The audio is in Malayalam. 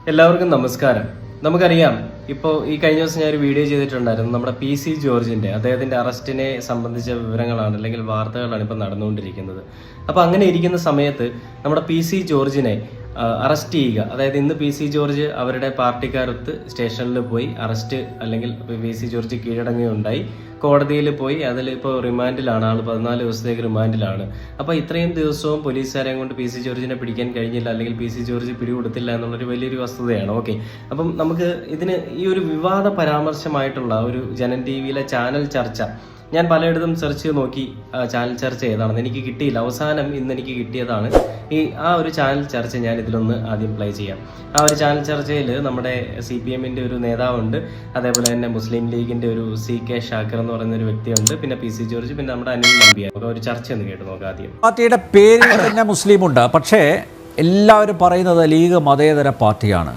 എല്ലാവർക്കും നമസ്കാരം. നമുക്കറിയാം, ഇപ്പോൾ ഈ കഴിഞ്ഞ ദിവസം ഞാൻ ഒരു വീഡിയോ ചെയ്തിട്ടുണ്ടായിരുന്നു. നമ്മുടെ PC ജോർജിന്റെ അദ്ദേഹത്തിന്റെ അറസ്റ്റിനെ സംബന്ധിച്ച വിവരങ്ങളാണ് അല്ലെങ്കിൽ വാർത്തകളാണ് ഇപ്പോൾ നടന്നുകൊണ്ടിരിക്കുന്നത്. അപ്പോൾ അങ്ങനെ ഇരിക്കുന്ന സമയത്ത് നമ്മുടെ PC ജോർജിനെ അറസ്റ്റ് ചെയ്യുക, അതായത് ഇന്ന് PC ജോർജ് അവരുടെ പാർട്ടിക്കാരൊത്ത് സ്റ്റേഷനിൽ പോയി അറസ്റ്റ് അല്ലെങ്കിൽ PC ജോർജ് കീഴടങ്ങുകയുണ്ടായി. കോടതിയിൽ പോയി അതിലിപ്പോൾ റിമാൻഡിലാണ്, ആൾ 14 ദിവസത്തേക്ക് റിമാൻഡിലാണ്. അപ്പോൾ ഇത്രയും ദിവസവും പോലീസുകാരെയും കൊണ്ട് PC ജോർജിനെ പിടിക്കാൻ കഴിഞ്ഞില്ല, അല്ലെങ്കിൽ PC ജോർജ് പിടികൊടുത്തില്ല എന്നുള്ളൊരു വലിയൊരു വസ്തുതയാണ്. ഓക്കെ, അപ്പം നമുക്ക് ഇതിന് ഈ ഒരു വിവാദ പരാമർശമായിട്ടുള്ള ഒരു ജനൻ TVയിലെ ചാനൽ ചർച്ച ഞാൻ പലയിടത്തും സെർച്ച് ചെയ്ത് നോക്കി. ചാനൽ ചർച്ച ഏതാണെന്ന് എനിക്ക് കിട്ടിയില്ല. അവസാനം ഇന്ന് എനിക്ക് കിട്ടിയതാണ് ആ ഒരു ചാനൽ ചർച്ച. ഞാൻ ഇതിലൊന്ന് ആദ്യം പ്ലേ ചെയ്യാം. ആ ഒരു ചാനൽ ചർച്ചയിൽ നമ്മുടെ CPMന്റെ ഒരു നേതാവുണ്ട്, അതേപോലെ തന്നെ മുസ്ലിം ലീഗിന്റെ ഒരു CK ഷാക്കിർ എന്ന് പറയുന്ന ഒരു വ്യക്തിയുണ്ട്, പിന്നെ PC ജോർജ്, പിന്നെ നമ്മുടെ അനിൽ നമ്പ്യാർ. ഒരു ചർച്ച ഒന്ന് കേട്ട് നോക്കാം ആദ്യം. പാർട്ടിയുടെ പേരിൽ തന്നെ മുസ്ലിമുണ്ട്, പക്ഷേ എല്ലാവരും പറയുന്നത് ലീഗ് മതേതര പാർട്ടിയാണ്.